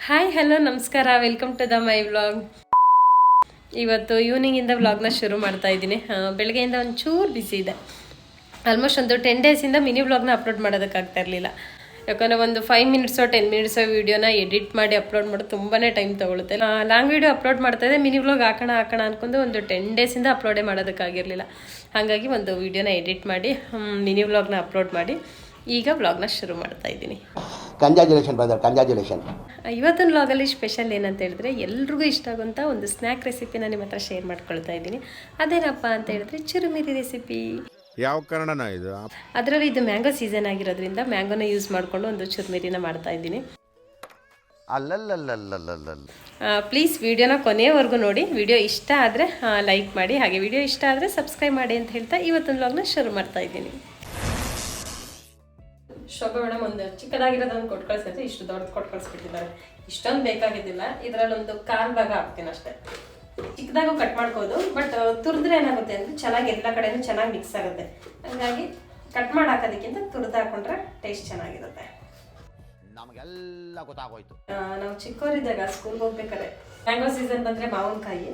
Hi hello ನಮಸ್ಕಾರ, welcome to the my vlog. ಇವತ್ತು ಈವ್ನಿಂಗಿಂದ ವ್ಲಾಗ್ನ ಶುರು ಮಾಡ್ತಾ ಇದ್ದೀನಿ. ಬೆಳಗ್ಗೆಯಿಂದ ಒಂಚೂರು ಬಿಸಿ ಇದೆ. ಆಲ್ಮೋಸ್ಟ್ ಒಂದು 10 ಡೇಸಿಂದ ಮಿನಿ ವ್ಲಾಗ್ನ ಅಪ್ಲೋಡ್ ಮಾಡೋದಕ್ಕಾಗ್ತಾ ಇರಲಿಲ್ಲ. ಯಾಕಂದರೆ ಒಂದು 5 ಮಿನಿಟ್ಸೋ 10 ಮಿನಿಟ್ಸೋ ವೀಡಿಯೋನ ಎಡಿಟ್ ಮಾಡಿ ಅಪ್ಲೋಡ್ ಮಾಡೋದು ತುಂಬಾ ಟೈಮ್ ತೊಗೊಳುತ್ತೆ. ಲಾಂಗ್ ವೀಡಿಯೋ ಅಪ್ಲೋಡ್ ಮಾಡ್ತಾಯಿದ್ದೆ, ಮಿನಿ ವ್ಲಾಗ್ ಹಾಕೋಣ ಅಂದ್ಕೊಂಡು ಒಂದು 10 ಡೇಸಿಂದ ಅಪ್ಲೋಡೇ ಮಾಡೋದಕ್ಕಾಗಿರಲಿಲ್ಲ. ಹಾಗಾಗಿ ಒಂದು ವೀಡಿಯೋನ ಎಡಿಟ್ ಮಾಡಿ ಮಿನಿ ವ್ಲಾಗ್ನ ಅಪ್ಲೋಡ್ ಮಾಡಿ ಈಗ ವ್ಲಾಗ್ನ ಶುರು ಮಾಡ್ತಾ ಇದ್ದೀನಿ. Congratulation brother, congratulation. ಇವತ್ತಿನ ವ್ಲಾಗಲ್ಲಿ ಸ್ಪೆಷಲ್ ಏನಂತ ಹೇಳಿದ್ರೆ, ಎಲ್ರಿಗೂ ಇಷ್ಟ ಆಗುವಂಥ ಒಂದು ಸ್ನ್ಯಾಕ್ ರೆಸಿಪಿನ ನಿಮ್ಮ ಹತ್ರ ಶೇರ್ ಮಾಡ್ಕೊಳ್ತಾ ಇದ್ದೀನಿ. ಅದೇನಪ್ಪ ಅಂತ ಹೇಳಿದ್ರೆ ಚುರುಮಿರಿ ರೆಸಿಪಿ. ಯಾವ ಕಾರಣನ ಇದು? ಅದರಲ್ಲಿ ಇದು ಮ್ಯಾಂಗೋ ಸೀಸನ್ ಆಗಿರೋದ್ರಿಂದ ಮ್ಯಾಂಗೋನ ಯೂಸ್ ಮಾಡಿಕೊಂಡು ಒಂದು ಚುರುಮಿರಿನ ಮಾಡ್ತಾ ಇದ್ದೀನಿ. ಪ್ಲೀಸ್ ವಿಡಿಯೋನ ಕೊನೆಯವರೆಗೂ ನೋಡಿ. ವಿಡಿಯೋ ಇಷ್ಟ ಆದರೆ ಲೈಕ್ ಮಾಡಿ, ಹಾಗೆ ವಿಡಿಯೋ ಇಷ್ಟ ಆದರೆ ಸಬ್ಸ್ಕ್ರೈಬ್ ಮಾಡಿ ಅಂತ ಹೇಳ್ತಾ ಇವತ್ತಿನ ವ್ಲಾಗ್ನ ಶುರು ಮಾಡ್ತಾ ಇದ್ದೀನಿ. ಶೋಭಾ ಮೇಡಮ್ ಒಂದು ಚಿಕ್ಕದಾಗಿರೋದನ್ನು ಕೊಟ್ಟು ಕಳಿಸಿದ್ರೆ ಇಷ್ಟು ದೊಡ್ಡದು ಕೊಟ್ಟು ಕಳಿಸ್ಬಿಟ್ಟಿದ್ದಾರೆ. ಇಷ್ಟೊಂದು ಬೇಕಾಗಿದ್ದಿಲ್ಲ. ಇದರಲ್ಲಿ ಒಂದು 1/4 ಭಾಗ ಹಾಕ್ತೀನಿ ಅಷ್ಟೇ. ಚಿಕ್ಕದಾಗೂ ಕಟ್ ಮಾಡ್ಕೋದು, ಬಟ್ ತುರಿದ್ರೆ ಏನಾಗುತ್ತೆ ಅಂದರೆ ಚೆನ್ನಾಗಿ ಎಲ್ಲ ಕಡೆನೂ ಚೆನ್ನಾಗಿ ಮಿಕ್ಸ್ ಆಗುತ್ತೆ. ಹಾಗಾಗಿ ಕಟ್ ಮಾಡಿ ಹಾಕೋದಕ್ಕಿಂತ ತುರಿದು ಹಾಕೊಂಡ್ರೆ ಟೇಸ್ಟ್ ಚೆನ್ನಾಗಿರುತ್ತೆ. ನಮಗೆಲ್ಲ ಗೊತ್ತಾಗೋಯ್ತು. ನಾವು ಚಿಕ್ಕವರಿದ್ದಾಗ ಸ್ಕೂಲ್ಗೆ ಹೋಗ್ಬೇಕಾದ್ರೆ ಮ್ಯಾಂಗೋ ಸೀಸನ್ ಬಂದರೆ ಮಾವಿನಕಾಯಿ,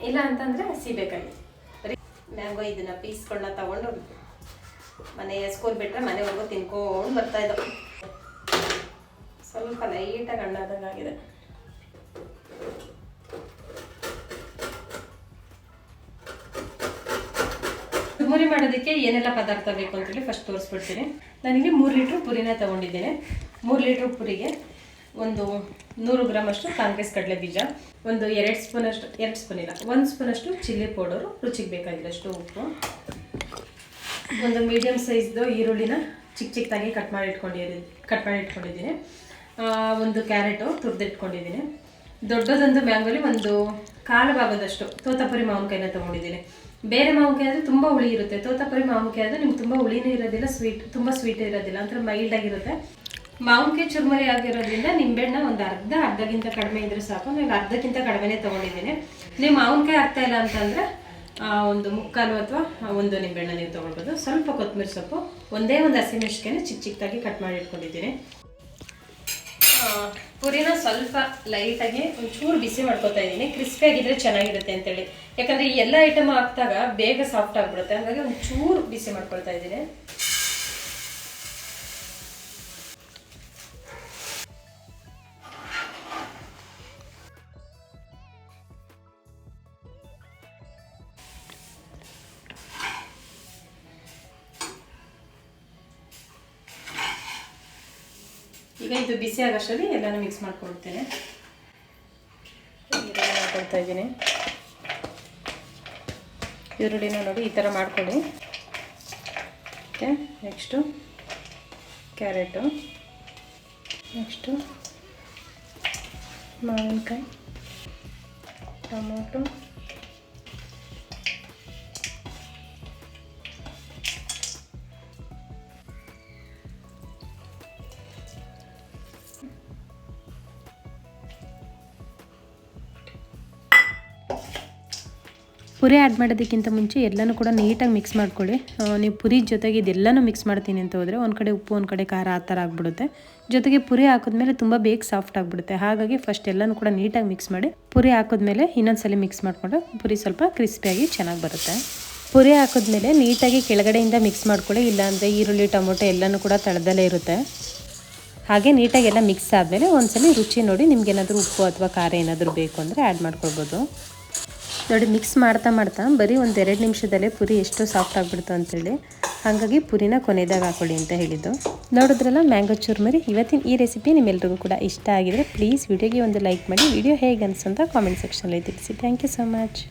ಇಲ್ಲ ಅಂತಂದರೆ ಸೀಬೆಕಾಯಿ. ಬರೀ ಮ್ಯಾಂಗೋ ಇದನ್ನು ಪೀಸ್ಗಳನ್ನ ತಗೊಂಡು ಮನೆ ಸ್ಕೂಲ್ ಬಿಟ್ಟರೆ ಮನೆವರೆಗೂ ತಿನ್ಕೊಂಡು ಬರ್ತಾಯಿದ್ದೋ. ಸ್ವಲ್ಪ ಲೈಟಾಗಿ ಹಣ್ಣಾದಂಗಾಗಿದೆ. ಚುರುಮುರಿ ಮಾಡೋದಕ್ಕೆ ಏನೆಲ್ಲ ಪದಾರ್ಥ ಬೇಕು ಅಂತೇಳಿ ಫಸ್ಟ್ ತೋರಿಸ್ಬಿಡ್ತೀನಿ. ನಾನಿಲ್ಲಿ 3 ಲೀಟ್ರ್ ಪುರಿನ ತೊಗೊಂಡಿದ್ದೇನೆ. 3 ಲೀಟ್ರ್ ಪುರಿಗೆ ಒಂದು 100 ಗ್ರಾಮ್ ಅಷ್ಟು ಕಾಂಗ್ರೆಸ್ ಕಡಲೆ ಬೀಜ, ಒಂದು 2 ಸ್ಪೂನಷ್ಟು 2 ಸ್ಪೂನ್ ಇಲ್ಲ 1 ಸ್ಪೂನಷ್ಟು ಚಿಲ್ಲಿ ಪೌಡರು, ರುಚಿಗೆ ಬೇಕಾಗಿದ್ದಷ್ಟು ಉಪ್ಪು, ಒಂದು ಮೀಡಿಯಮ್ ಸೈಜ್ದು ಈರುಳ್ಳಿನ ಚಿಕ್ಕದಾಗಿ ಕಟ್ ಮಾಡಿ ಇಟ್ಕೊಂಡಿದ್ದೀನಿ. ಒಂದು ಕ್ಯಾರೆಟು ತುರಿದಿಟ್ಕೊಂಡಿದ್ದೀನಿ. ದೊಡ್ಡದೊಂದು ಮ್ಯಾಂಗೋಲಿ ಒಂದು 1/4 ಭಾಗದಷ್ಟು ತೋತಾಪುರಿ ಮಾವಿನಕಾಯಿನ ತೊಗೊಂಡಿದ್ದೀನಿ. ಬೇರೆ ಮಾವಿನಕಾಯಿ ಆದರೆ ತುಂಬ ಹುಳಿ ಇರುತ್ತೆ. ತೋತಾಪುರಿ ಮಾವಿನಕಾಯಿ ಆದರೆ ನಿಮ್ಗೆ ತುಂಬ ಹುಳಿನೂ ಇರೋದಿಲ್ಲ, ತುಂಬ ಸ್ವೀಟ್ ಇರೋದಿಲ್ಲ, ಒಂಥರ ಮೈಲ್ಡ್ ಆಗಿರುತ್ತೆ. ಮಾವಿನಕಾಯಿ ಚುರುಮುರಿ ಆಗಿರೋದ್ರಿಂದ ನಿಂಬೆಹಣ್ಣ ಒಂದು ಅರ್ಧಕ್ಕಿಂತ ಕಡಿಮೆ ಇದ್ರೆ ಸಾಕು. ನಾನು ಅರ್ಧಕ್ಕಿಂತ ಕಡಿಮೆನೇ ತೊಗೊಂಡಿದ್ದೀನಿ. ನೀವು ಮಾವಿನಕಾಯಿ ಆಗ್ತಾ ಇಲ್ಲ ಅಂತಂದರೆ ಒಂದು 3/4 ಅಥವಾ 1 ನಿಂಬೆಹಣ್ಣ ನೀವು ತೊಗೊಳ್ಬೋದು. ಸ್ವಲ್ಪ ಕೊತ್ತಂಬರಿ ಸೊಪ್ಪು, ಒಂದೇ ಒಂದು ಹಸಿಮೆಣಸಿನಕಾಯಿನ ಚಿಕ್ಕದಾಗಿ ಕಟ್ ಮಾಡಿ ಇಟ್ಕೊಂಡಿದ್ದೀನಿ. ಪುರಿನ ಸ್ವಲ್ಪ ಲೈಟಾಗಿ ಒಂಚೂರು ಬಿಸಿ ಮಾಡ್ಕೊತಾ ಇದ್ದೀನಿ, ಕ್ರಿಸ್ಪಿ ಆಗಿದ್ರೆ ಚೆನ್ನಾಗಿರುತ್ತೆ ಅಂತೇಳಿ. ಯಾಕಂದರೆ ಈ ಎಲ್ಲ ಐಟಮ್ ಹಾಕಿದಾಗ ಬೇಗ ಸಾಫ್ಟ್ ಆಗಿಬಿಡುತ್ತೆ. ಹಾಗಾಗಿ ಒಂಚೂರು ಬಿಸಿ ಮಾಡ್ಕೊಳ್ತಾ ಇದ್ದೀನಿ. ಈಗ ಇದು ಬಿಸಿ ಆಗೋಷ್ಟರಲ್ಲಿ ಎಲ್ಲನೂ ಮಿಕ್ಸ್ ಮಾಡ್ಕೊಳ್ತೇನೆ. ಮಾಡ್ಕೊಳ್ತಾ ಇದ್ದೀನಿ. ಈರುಳ್ಳಿನ ನೋಡಿ ಈ ಥರ ಮಾಡ್ಕೊಳ್ಳಿ. ಓಕೆ, ನೆಕ್ಸ್ಟು ಕ್ಯಾರೆಟು, ನೆಕ್ಸ್ಟು ಮಾವಿನಕಾಯಿ, ಟೊಮೊಟೊ, ಪುರಿ ಆ್ಯಡ್ ಮಾಡೋದಕ್ಕಿಂತ ಮುಂಚೆ ಎಲ್ಲನೂ ಕೂಡ ನೀಟಾಗಿ ಮಿಕ್ಸ್ ಮಾಡ್ಕೊಳ್ಳಿ. ನೀವು ಪುರಿ ಜೊತೆಗೆ ಇದೆಲ್ಲನೂ ಮಿಕ್ಸ್ ಮಾಡ್ತೀನಿ ಅಂತ ಹೋದರೆ ಒಂದು ಕಡೆ ಉಪ್ಪು ಒಂದು ಕಡೆ ಖಾರ ಆ ಥರ ಆಗಿಬಿಡುತ್ತೆ. ಜೊತೆಗೆ ಪುರಿ ಹಾಕಿದ್ಮೇಲೆ ತುಂಬ ಬೇಗ ಸಾಫ್ಟ್ ಆಗಿಬಿಡುತ್ತೆ. ಹಾಗಾಗಿ ಫಸ್ಟ್ ಎಲ್ಲನೂ ಕೂಡ ನೀಟಾಗಿ ಮಿಕ್ಸ್ ಮಾಡಿ ಪುರಿ ಹಾಕಿದ್ಮೇಲೆ ಇನ್ನೊಂದ್ಸಲ ಮಿಕ್ಸ್ ಮಾಡಿಕೊಂಡ್ರೆ ಪುರಿ ಸ್ವಲ್ಪ ಕ್ರಿಸ್ಪಿಯಾಗಿ ಚೆನ್ನಾಗಿ ಬರುತ್ತೆ. ಪುರಿ ಹಾಕಿದ್ಮೇಲೆ ನೀಟಾಗಿ ಕೆಳಗಡೆಯಿಂದ ಮಿಕ್ಸ್ ಮಾಡ್ಕೊಳ್ಳಿ, ಇಲ್ಲಾಂದರೆ ಈರುಳ್ಳಿ ಟೊಮೊಟೊ ಎಲ್ಲನೂ ಕೂಡ ತಳದಲ್ಲೇ ಇರುತ್ತೆ. ಹಾಗೆ ನೀಟಾಗಿ ಎಲ್ಲ ಮಿಕ್ಸ್ ಆದಮೇಲೆ ಒಂದ್ಸಲ ರುಚಿ ನೋಡಿ, ನಿಮ್ಗೇನಾದರೂ ಉಪ್ಪು ಅಥವಾ ಖಾರ ಏನಾದರೂ ಬೇಕು ಅಂದರೆ ಆ್ಯಡ್ ಮಾಡ್ಕೊಳ್ಬೋದು. ನೋಡಿ, ಮಿಕ್ಸ್ ಮಾಡ್ತಾ ಬರೀ ಒಂದು 2 ನಿಮಿಷದಲ್ಲೇ ಪುರಿ ಎಷ್ಟು ಸಾಫ್ಟ್ ಆಗಿಬಿಡ್ತು ಅಂತೇಳಿ. ಹಾಗಾಗಿ ಪುರಿನ ಕೊನೆದಾಗ ಹಾಕೊಳ್ಳಿ ಅಂತ ಹೇಳಿದ್ದು. ನೋಡಿದ್ರಲ್ಲ ಮ್ಯಾಂಗೋ ಚುರುಮುರಿ. ಇವತ್ತಿನ ಈ ರೆಸಿಪಿ ನಿಮ್ಮೆಲ್ರಿಗೂ ಕೂಡ ಇಷ್ಟ ಆಗಿದ್ರೆ ಪ್ಲೀಸ್ ವಿಡಿಯೋಗೆ ಒಂದು ಲೈಕ್ ಮಾಡಿ. ವಿಡಿಯೋ ಹೇಗೆ ಅನಿಸು ಅಂತ ಕಾಮೆಂಟ್ ಸೆಕ್ಷನಲ್ಲಿ ತಿಳಿಸಿ. Thank you so much.